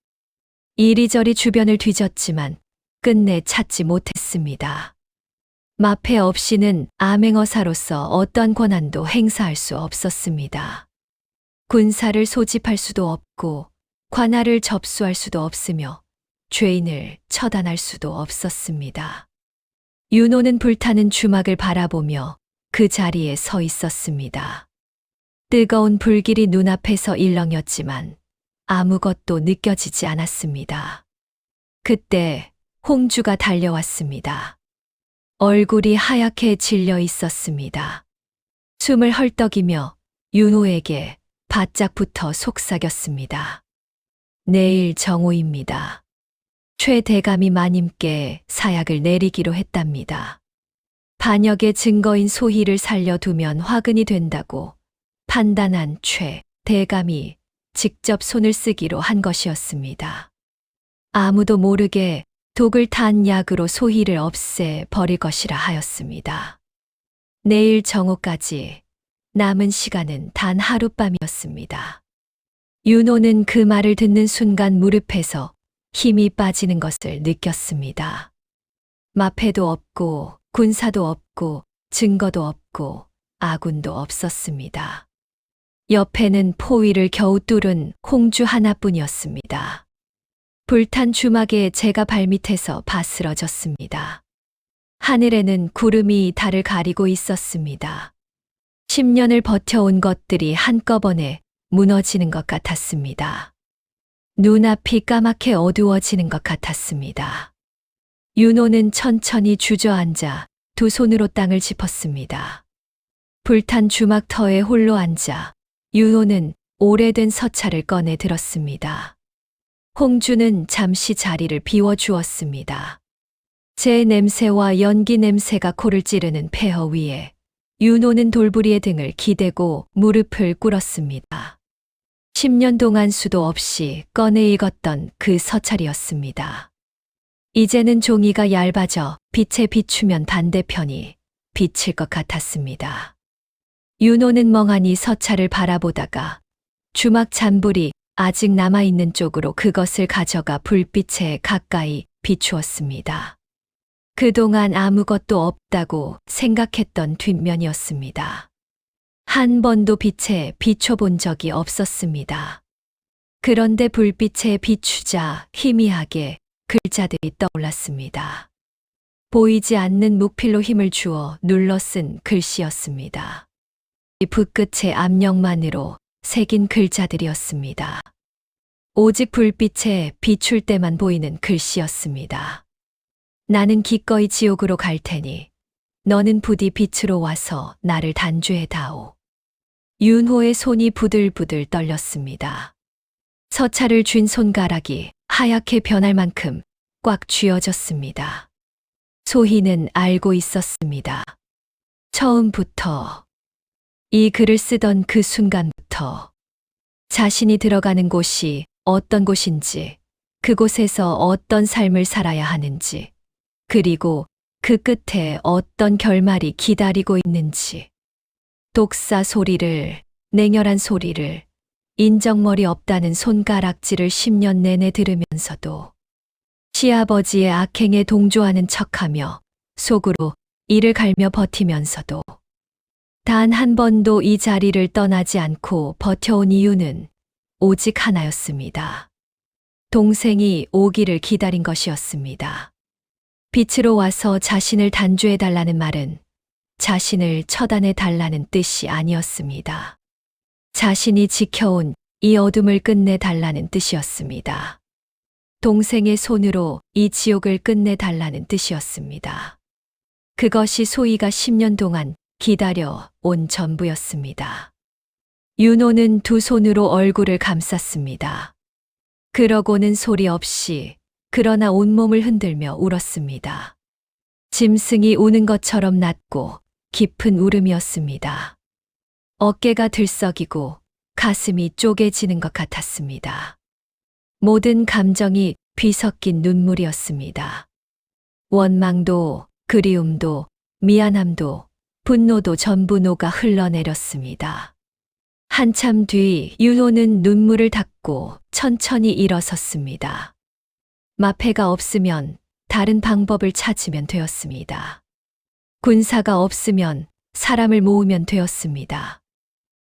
이리저리 주변을 뒤졌지만 끝내 찾지 못했습니다. 마패 없이는 암행어사로서 어떠한 권한도 행사할 수 없었습니다. 군사를 소집할 수도 없고 관할을 접수할 수도 없으며 죄인을 처단할 수도 없었습니다. 윤호는 불타는 주막을 바라보며 그 자리에 서 있었습니다. 뜨거운 불길이 눈앞에서 일렁였지만 아무것도 느껴지지 않았습니다. 그때 홍주가 달려왔습니다. 얼굴이 하얗게 질려 있었습니다. 숨을 헐떡이며 윤호에게 바짝 붙어 속삭였습니다. 내일 정오입니다. 최 대감이 마님께 사약을 내리기로 했답니다. 반역의 증거인 소희를 살려두면 화근이 된다고 판단한 최 대감이 직접 손을 쓰기로 한 것이었습니다. 아무도 모르게 독을 탄 약으로 소희를 없애 버릴 것이라 하였습니다. 내일 정오까지 남은 시간은 단 하룻밤이었습니다. 윤호는 그 말을 듣는 순간 무릎에서 힘이 빠지는 것을 느꼈습니다. 마패도 없고 군사도 없고 증거도 없고 아군도 없었습니다. 옆에는 포위를 겨우 뚫은 홍주 하나뿐이었습니다. 불탄 주막에 제가 발밑에서 바스러졌습니다. 하늘에는 구름이 달을 가리고 있었습니다. 10년을 버텨온 것들이 한꺼번에 무너지는 것 같았습니다. 눈앞이 까맣게 어두워지는 것 같았습니다. 윤호는 천천히 주저앉아 두 손으로 땅을 짚었습니다. 불탄 주막터에 홀로 앉아 윤호는 오래된 서찰을 꺼내 들었습니다. 홍주는 잠시 자리를 비워주었습니다. 제 냄새와 연기 냄새가 코를 찌르는 폐허 위에 윤호는 돌부리의 등을 기대고 무릎을 꿇었습니다. 10년 동안 수도 없이 꺼내 읽었던 그 서찰이었습니다. 이제는 종이가 얇아져 빛에 비추면 반대편이 비칠 것 같았습니다. 윤호는 멍하니 서찰을 바라보다가 주막 잔불이 아직 남아있는 쪽으로 그것을 가져가 불빛에 가까이 비추었습니다. 그동안 아무것도 없다고 생각했던 뒷면이었습니다. 한 번도 빛에 비춰본 적이 없었습니다. 그런데 불빛에 비추자 희미하게 글자들이 떠올랐습니다. 보이지 않는 묵필로 힘을 주어 눌러 쓴 글씨였습니다. 이 붓끝의 압력만으로 새긴 글자들이었습니다. 오직 불빛에 비출 때만 보이는 글씨였습니다. 나는 기꺼이 지옥으로 갈 테니 너는 부디 빛으로 와서 나를 단죄해 다오. 윤호의 손이 부들부들 떨렸습니다. 서찰을 쥔 손가락이 하얗게 변할 만큼 꽉 쥐어졌습니다. 소희는 알고 있었습니다. 처음부터, 이 글을 쓰던 그 순간부터 자신이 들어가는 곳이 어떤 곳인지, 그곳에서 어떤 삶을 살아야 하는지, 그리고 그 끝에 어떤 결말이 기다리고 있는지, 독사 소리를, 냉혈한 소리를, 인정머리 없다는 손가락질을 10년 내내 들으면서도 시아버지의 악행에 동조하는 척하며 속으로 이를 갈며 버티면서도 단 한 번도 이 자리를 떠나지 않고 버텨온 이유는 오직 하나였습니다. 동생이 오기를 기다린 것이었습니다. 빛으로 와서 자신을 단죄해달라는 말은 자신을 처단해달라는 뜻이 아니었습니다. 자신이 지켜온 이 어둠을 끝내달라는 뜻이었습니다. 동생의 손으로 이 지옥을 끝내달라는 뜻이었습니다. 그것이 소희가 10년 동안 기다려 온 전부였습니다. 윤호는 두 손으로 얼굴을 감쌌습니다. 그러고는 소리 없이 그러나 온몸을 흔들며 울었습니다. 짐승이 우는 것처럼 낮고 깊은 울음이었습니다. 어깨가 들썩이고 가슴이 쪼개지는 것 같았습니다. 모든 감정이 뒤섞인 눈물이었습니다. 원망도, 그리움도, 미안함도, 분노도 전부 녹아 흘러내렸습니다. 한참 뒤 윤호는 눈물을 닦고 천천히 일어섰습니다. 마패가 없으면 다른 방법을 찾으면 되었습니다. 군사가 없으면 사람을 모으면 되었습니다.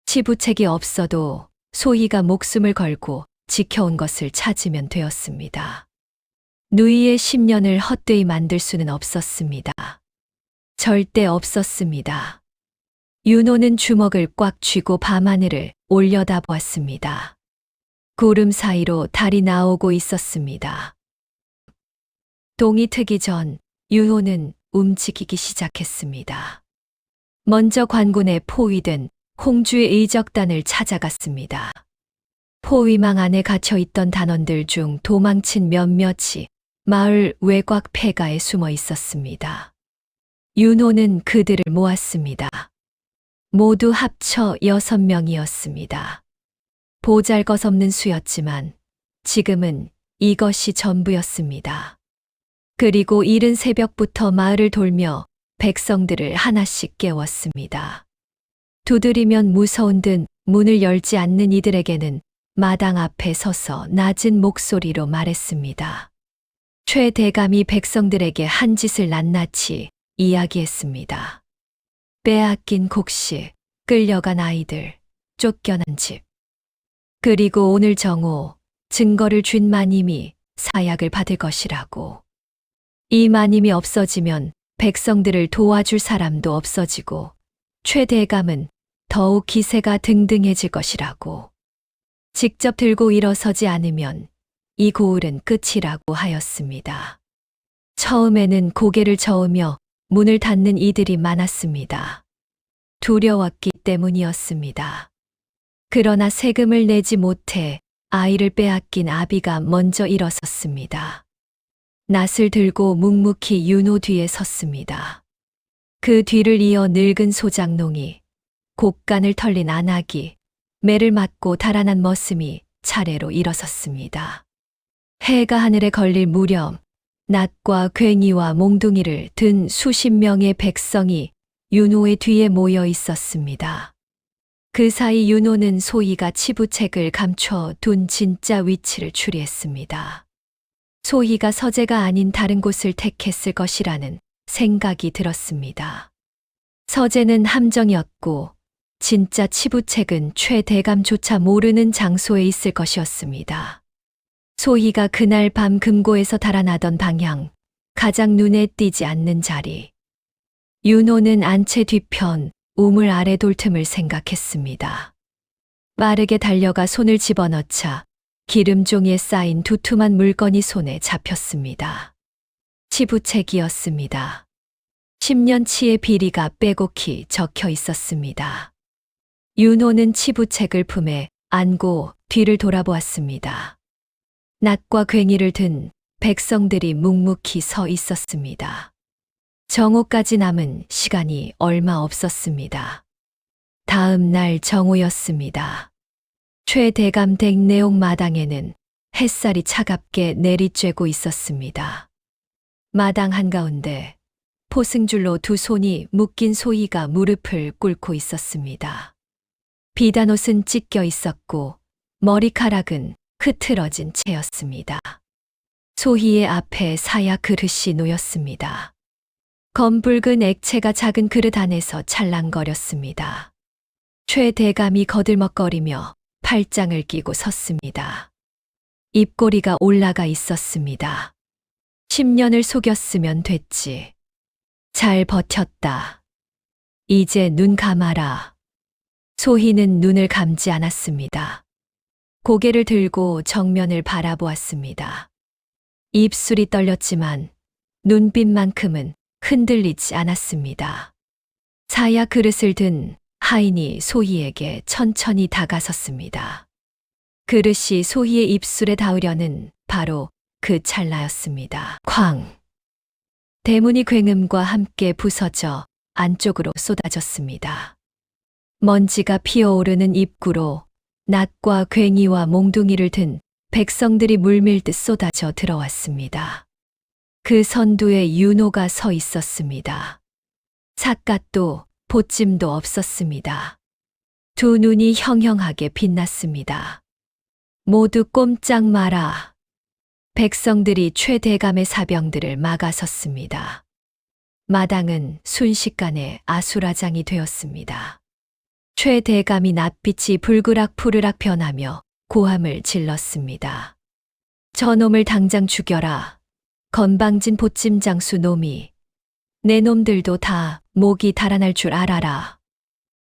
치부책이 없어도 소희가 목숨을 걸고 지켜온 것을 찾으면 되었습니다. 누이의 10년을 헛되이 만들 수는 없었습니다. 절대 없었습니다. 윤호는 주먹을 꽉 쥐고 밤하늘을 올려다보았습니다. 구름 사이로 달이 나오고 있었습니다. 동이 트기 전 윤호는 움직이기 시작했습니다. 먼저 관군에 포위된 홍주의 의적단을 찾아갔습니다. 포위망 안에 갇혀있던 단원들 중 도망친 몇몇이 마을 외곽 폐가에 숨어 있었습니다. 윤호는 그들을 모았습니다. 모두 합쳐 6명이었습니다. 보잘것없는 수였지만 지금은 이것이 전부였습니다. 그리고 이른 새벽부터 마을을 돌며 백성들을 하나씩 깨웠습니다. 두드리면 무서운 듯 문을 열지 않는 이들에게는 마당 앞에 서서 낮은 목소리로 말했습니다. 최 대감이 백성들에게 한 짓을 낱낱이 이야기했습니다. 빼앗긴 곡식, 끌려간 아이들, 쫓겨난 집. 그리고 오늘 정오 증거를 준 마님이 사약을 받을 것이라고. 이 마님이 없어지면 백성들을 도와줄 사람도 없어지고 최 대감은 더욱 기세가 등등해질 것이라고. 직접 들고 일어서지 않으면 이 고을은 끝이라고 하였습니다. 처음에는 고개를 저으며 문을 닫는 이들이 많았습니다. 두려웠기 때문이었습니다. 그러나 세금을 내지 못해 아이를 빼앗긴 아비가 먼저 일어섰습니다. 낫을 들고 묵묵히 윤호 뒤에 섰습니다. 그 뒤를 이어 늙은 소장농이, 곡간을 털린 안악이, 매를 맞고 달아난 머슴이 차례로 일어섰습니다. 해가 하늘에 걸릴 무렵 낫과 괭이와 몽둥이를 든 수십 명의 백성이 윤호의 뒤에 모여 있었습니다. 그 사이 윤호는 소희가 치부책을 감춰 둔 진짜 위치를 추리했습니다. 소희가 서재가 아닌 다른 곳을 택했을 것이라는 생각이 들었습니다. 서재는 함정이었고 진짜 치부책은 최 대감조차 모르는 장소에 있을 것이었습니다. 소희가 그날 밤 금고에서 달아나던 방향, 가장 눈에 띄지 않는 자리. 윤호는 안채 뒤편 우물 아래 돌틈을 생각했습니다. 빠르게 달려가 손을 집어넣자 기름종이에 쌓인 두툼한 물건이 손에 잡혔습니다. 치부책이었습니다. 10년치의 비리가 빼곡히 적혀 있었습니다. 윤호는 치부책을 품에 안고 뒤를 돌아보았습니다. 낫과 괭이를 든 백성들이 묵묵히 서 있었습니다. 정오까지 남은 시간이 얼마 없었습니다. 다음 날 정오였습니다. 최 대감 댁 내옥 마당에는 햇살이 차갑게 내리쬐고 있었습니다. 마당 한가운데 포승줄로 두 손이 묶인 소희가 무릎을 꿇고 있었습니다. 비단옷은 찢겨 있었고 머리카락은 흐트러진 채였습니다. 소희의 앞에 사약 그릇이 놓였습니다. 검붉은 액체가 작은 그릇 안에서 찰랑거렸습니다. 최 대감이 거들먹거리며 팔짱을 끼고 섰습니다. 입꼬리가 올라가 있었습니다. 10년을 속였으면 됐지. 잘 버텼다. 이제 눈 감아라. 소희는 눈을 감지 않았습니다. 고개를 들고 정면을 바라보았습니다. 입술이 떨렸지만 눈빛만큼은 흔들리지 않았습니다. 사야 그릇을 든 하인이 소희에게 천천히 다가섰습니다. 그릇이 소희의 입술에 닿으려는 바로 그 찰나였습니다. 쾅! 대문이 굉음과 함께 부서져 안쪽으로 쏟아졌습니다. 먼지가 피어오르는 입구로 낫과 괭이와 몽둥이를 든 백성들이 물밀듯 쏟아져 들어왔습니다. 그 선두에 윤호가 서 있었습니다. 삿갓도 보찜도 없었습니다. 두 눈이 형형하게 빛났습니다. 모두 꼼짝 마라. 백성들이 최대감의 사병들을 막아섰습니다. 마당은 순식간에 아수라장이 되었습니다. 최대감이 낯빛이 불그락푸르락 변하며 고함을 질렀습니다. 저놈을 당장 죽여라. 건방진 보찜장수 놈이. 내 놈들도 다 목이 달아날 줄 알아라.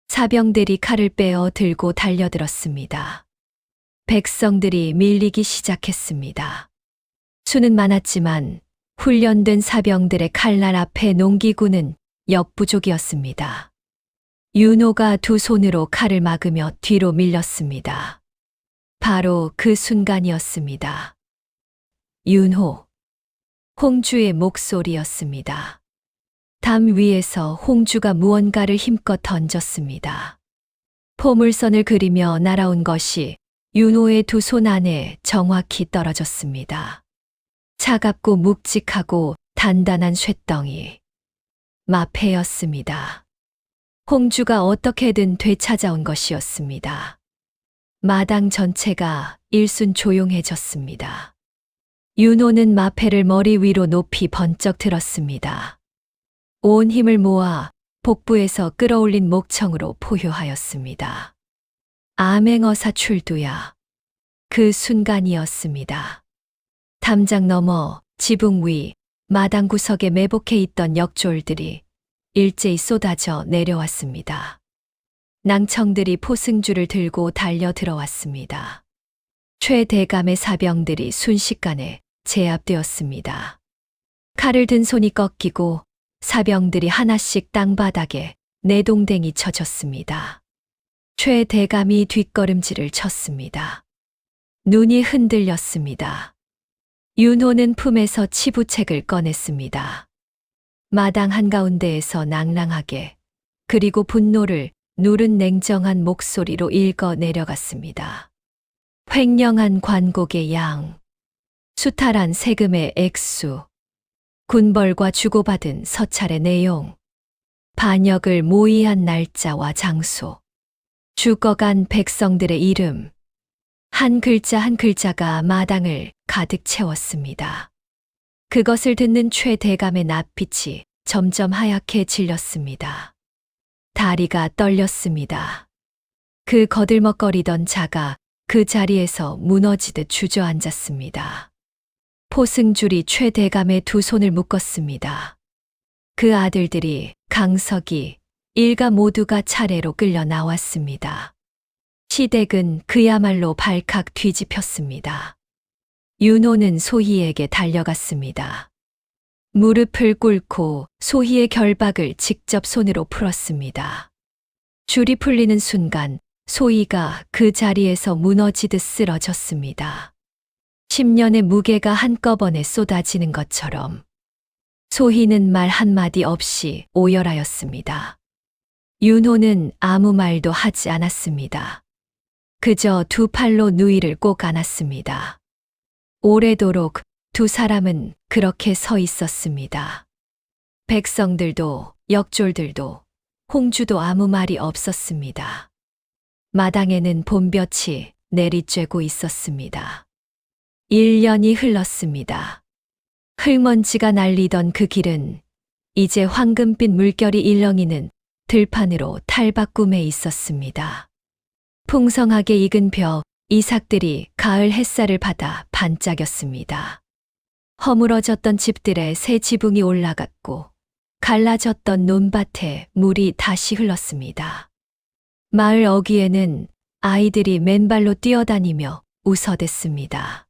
사병들이 칼을 빼어 들고 달려들었습니다. 백성들이 밀리기 시작했습니다. 수는 많았지만 훈련된 사병들의 칼날 앞에 농기구는 역부족이었습니다. 윤호가 두 손으로 칼을 막으며 뒤로 밀렸습니다. 바로 그 순간이었습니다. 윤호. 홍주의 목소리였습니다. 담 위에서 홍주가 무언가를 힘껏 던졌습니다. 포물선을 그리며 날아온 것이 윤호의 두 손 안에 정확히 떨어졌습니다. 차갑고 묵직하고 단단한 쇳덩이. 마패였습니다. 홍주가 어떻게든 되찾아온 것이었습니다. 마당 전체가 일순 조용해졌습니다. 윤호는 마패를 머리 위로 높이 번쩍 들었습니다. 온 힘을 모아 복부에서 끌어올린 목청으로 포효하였습니다. 암행어사 출두야. 그 순간이었습니다. 담장 너머, 지붕 위, 마당 구석에 매복해 있던 역졸들이 일제히 쏟아져 내려왔습니다. 낭청들이 포승주를 들고 달려 들어왔습니다. 최대감의 사병들이 순식간에 제압되었습니다. 칼을 든 손이 꺾이고 사병들이 하나씩 땅바닥에 내동댕이 쳐졌습니다. 최대감이 뒷걸음질을 쳤습니다. 눈이 흔들렸습니다. 윤호는 품에서 치부책을 꺼냈습니다. 마당 한가운데에서 낭랑하게 그리고 분노를 누른 냉정한 목소리로 읽어 내려갔습니다. 횡령한 관곡의 양, 수탈한 세금의 액수, 군벌과 주고받은 서찰의 내용, 반역을 모의한 날짜와 장소, 죽어간 백성들의 이름, 한 글자 한 글자가 마당을 가득 채웠습니다. 그것을 듣는 최대감의 낯빛이 점점 하얗게 질렸습니다. 다리가 떨렸습니다. 그 거들먹거리던 자가 그 자리에서 무너지듯 주저앉았습니다. 포승줄이 최대감의 두 손을 묶었습니다. 그 아들들이 강석이, 일가 모두가 차례로 끌려 나왔습니다. 시댁은 그야말로 발칵 뒤집혔습니다. 윤호는 소희에게 달려갔습니다. 무릎을 꿇고 소희의 결박을 직접 손으로 풀었습니다. 줄이 풀리는 순간 소희가 그 자리에서 무너지듯 쓰러졌습니다. 10년의 무게가 한꺼번에 쏟아지는 것처럼 소희는 말 한마디 없이 오열하였습니다. 윤호는 아무 말도 하지 않았습니다. 그저 두 팔로 누이를 꼭 안았습니다. 오래도록 두 사람은 그렇게 서 있었습니다. 백성들도 역졸들도 홍주도 아무 말이 없었습니다. 마당에는 봄볕이 내리쬐고 있었습니다. 1년이 흘렀습니다. 흙먼지가 날리던 그 길은 이제 황금빛 물결이 일렁이는 들판으로 탈바꿈해 있었습니다. 풍성하게 익은 벼, 이삭들이 가을 햇살을 받아 반짝였습니다. 허물어졌던 집들의 새 지붕이 올라갔고 갈라졌던 논밭에 물이 다시 흘렀습니다. 마을 어귀에는 아이들이 맨발로 뛰어다니며 웃어댔습니다.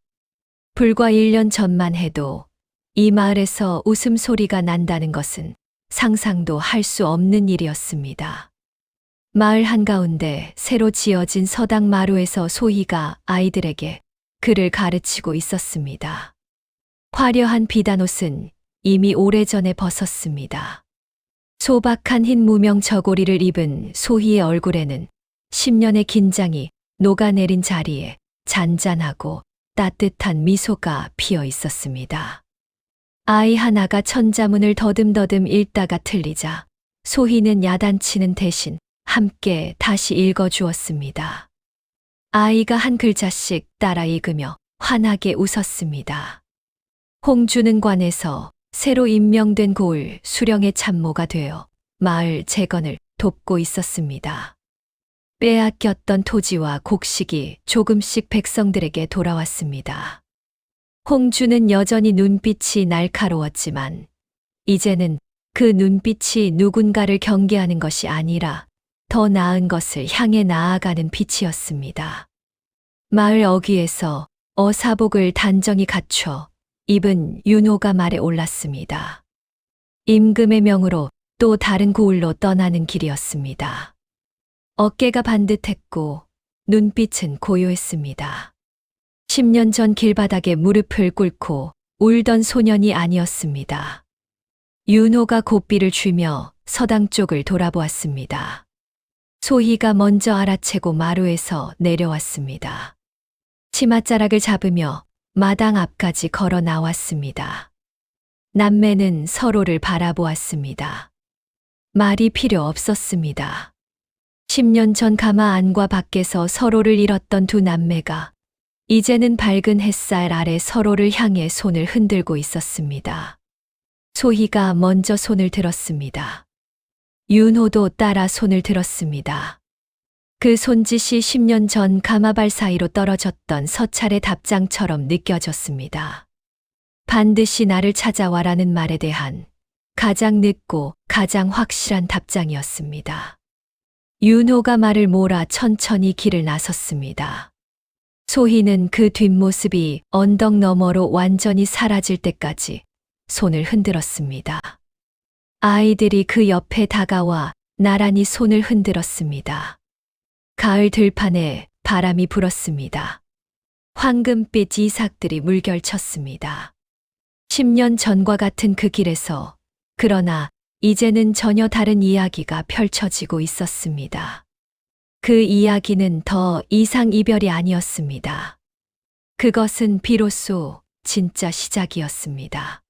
불과 1년 전만 해도 이 마을에서 웃음소리가 난다는 것은 상상도 할 수 없는 일이었습니다. 마을 한가운데 새로 지어진 서당 마루에서 소희가 아이들에게 글을 가르치고 있었습니다. 화려한 비단옷은 이미 오래전에 벗었습니다. 소박한 흰 무명 저고리를 입은 소희의 얼굴에는 10년의 긴장이 녹아내린 자리에 잔잔하고 따뜻한 미소가 피어 있었습니다. 아이 하나가 천자문을 더듬더듬 읽다가 틀리자 소희는 야단치는 대신 함께 다시 읽어주었습니다. 아이가 한 글자씩 따라 읽으며 환하게 웃었습니다. 홍주는 관에서 새로 임명된 고을 수령의 참모가 되어 마을 재건을 돕고 있었습니다. 빼앗겼던 토지와 곡식이 조금씩 백성들에게 돌아왔습니다. 홍주는 여전히 눈빛이 날카로웠지만 이제는 그 눈빛이 누군가를 경계하는 것이 아니라 더 나은 것을 향해 나아가는 빛이었습니다. 마을 어귀에서 어사복을 단정히 갖춰 입은 윤호가 말에 올랐습니다. 임금의 명으로 또 다른 고을로 떠나는 길이었습니다. 어깨가 반듯했고 눈빛은 고요했습니다. 10년 전 길바닥에 무릎을 꿇고 울던 소년이 아니었습니다. 윤호가 고삐를 쥐며 서당 쪽을 돌아보았습니다. 소희가 먼저 알아채고 마루에서 내려왔습니다. 치맛자락을 잡으며 마당 앞까지 걸어 나왔습니다. 남매는 서로를 바라보았습니다. 말이 필요 없었습니다. 10년 전 가마 안과 밖에서 서로를 잃었던 두 남매가 이제는 밝은 햇살 아래 서로를 향해 손을 흔들고 있었습니다. 소희가 먼저 손을 들었습니다. 윤호도 따라 손을 들었습니다. 그 손짓이 10년 전 가마발 사이로 떨어졌던 서찰의 답장처럼 느껴졌습니다. 반드시 나를 찾아와라는 말에 대한 가장 늦고 가장 확실한 답장이었습니다. 윤호가 말을 몰아 천천히 길을 나섰습니다. 소희는 그 뒷모습이 언덕 너머로 완전히 사라질 때까지 손을 흔들었습니다. 아이들이 그 옆에 다가와 나란히 손을 흔들었습니다. 가을 들판에 바람이 불었습니다. 황금빛 이삭들이 물결쳤습니다. 10년 전과 같은 그 길에서 그러나 이제는 전혀 다른 이야기가 펼쳐지고 있었습니다. 그 이야기는 더 이상 이별이 아니었습니다. 그것은 비로소 진짜 시작이었습니다.